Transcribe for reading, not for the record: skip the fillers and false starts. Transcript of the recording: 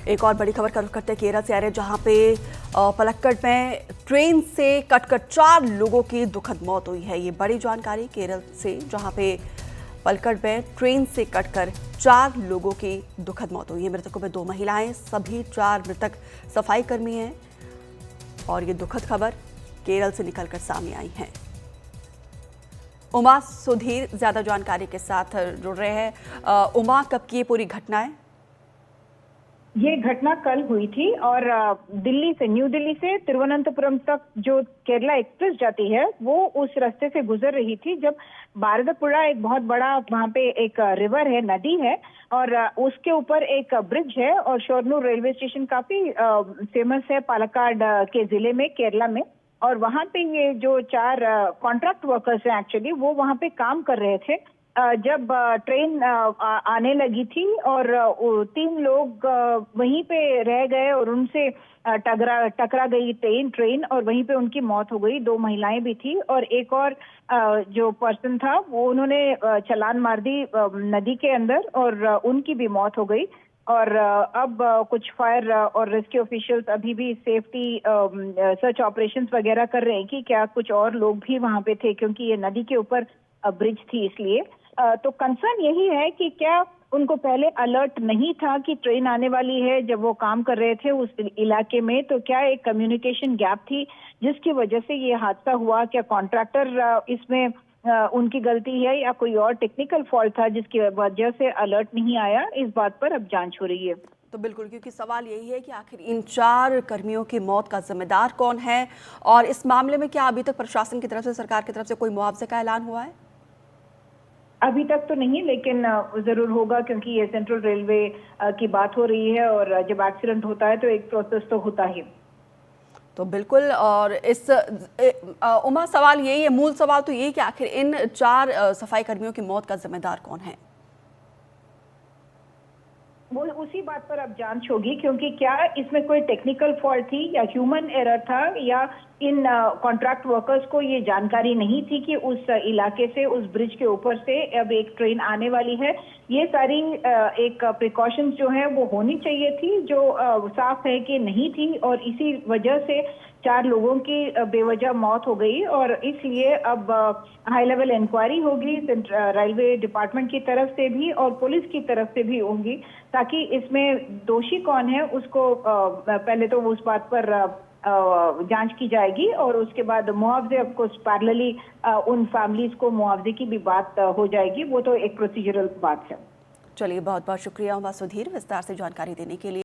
एक और बड़ी खबर का रुख करते केरल से आ रहे, जहां पे पलक्कड़ में ट्रेन से कटकर 4 लोगों की दुखद मौत हुई है। ये बड़ी जानकारी केरल से, जहां पे पलक्कड़ में ट्रेन से कटकर 4 लोगों की दुखद मौत हुई है। मृतकों में 2 महिलाएं, सभी 4 मृतक सफाई कर्मी हैं। और ये दुखद खबर केरल से निकलकर सामने आई है। उमा सुधीर ज्यादा जानकारी के साथ जुड़ रहे हैं। उमा, कब की ये पूरी घटना है? ये घटना कल हुई थी और न्यू दिल्ली से तिरुवनंतपुरम तक जो केरला एक्सप्रेस जाती है वो उस रास्ते से गुजर रही थी, जब भारतपुड़ा एक बहुत बड़ा वहाँ पे एक रिवर है, नदी है, और उसके ऊपर एक ब्रिज है। और शोरनूर रेलवे स्टेशन काफी फेमस है पालक्काड के जिले में, केरला में। और वहाँ पे ये जो 4 कॉन्ट्रैक्ट वर्कर्स हैं एक्चुअली, वो वहाँ पे काम कर रहे थे जब ट्रेन आने लगी थी, और 3 लोग वहीं पे रह गए और उनसे टकरा गई ट्रेन और वहीं पे उनकी मौत हो गई। 2 महिलाएं भी थी और एक और जो पर्सन था वो उन्होंने छलांग मार दी नदी के अंदर और उनकी भी मौत हो गई। और अब कुछ फायर और रेस्क्यू ऑफिशियल्स अभी भी सेफ्टी सर्च ऑपरेशंस वगैरह कर रहे हैं कि क्या कुछ और लोग भी वहां पे थे, क्योंकि ये नदी के ऊपर ब्रिज थी इसलिए। तो कंसर्न यही है कि क्या उनको पहले अलर्ट नहीं था कि ट्रेन आने वाली है जब वो काम कर रहे थे उस इलाके में, तो क्या एक कम्युनिकेशन गैप थी जिसकी वजह से ये हादसा हुआ? क्या कॉन्ट्रैक्टर इसमें उनकी गलती है या कोई और टेक्निकल फॉल्ट था जिसकी वजह से अलर्ट नहीं आया? इस बात पर अब जांच हो रही है। तो बिल्कुल, क्योंकि सवाल यही है कि आखिर इन 4 कर्मियों की मौत का जिम्मेदार कौन है, और इस मामले में क्या अभी तक प्रशासन की तरफ से, सरकार की तरफ से कोई मुआवजे का ऐलान हुआ है? अभी तक तो नहीं, लेकिन जरूर होगा, क्योंकि ये सेंट्रल रेलवे की बात हो रही है और जब एक्सीडेंट होता है तो एक प्रोसेस तो होता ही। तो बिल्कुल, और इस उमा, सवाल यही है, मूल सवाल तो यही कि आखिर इन 4 सफाई कर्मियों की मौत का जिम्मेदार कौन है? वो उसी बात पर अब जांच होगी, क्योंकि क्या इसमें कोई टेक्निकल फॉल्ट थी या ह्यूमन एरर था, या इन कॉन्ट्रैक्ट वर्कर्स को ये जानकारी नहीं थी कि उस इलाके से, उस ब्रिज के ऊपर से अब एक ट्रेन आने वाली है। ये सारी एक प्रिकॉशंस जो है वो होनी चाहिए थी, जो साफ है कि नहीं थी, और इसी वजह से 4 लोगों की बेवजह मौत हो गई। और इसलिए अब हाई लेवल इंक्वायरी होगी रेलवे डिपार्टमेंट की तरफ से भी और पुलिस की तरफ से भी होगी, ताकि इसमें दोषी कौन है उसको पहले तो उस बात पर जांच की जाएगी, और उसके बाद मुआवजे ऑफकोर्स पैरेलली उन फैमिलीज को मुआवजे की भी बात हो जाएगी। वो तो एक प्रोसीजरल बात है। चलिए, बहुत बहुत शुक्रिया उमा सुधीर विस्तार से जानकारी देने के लिए।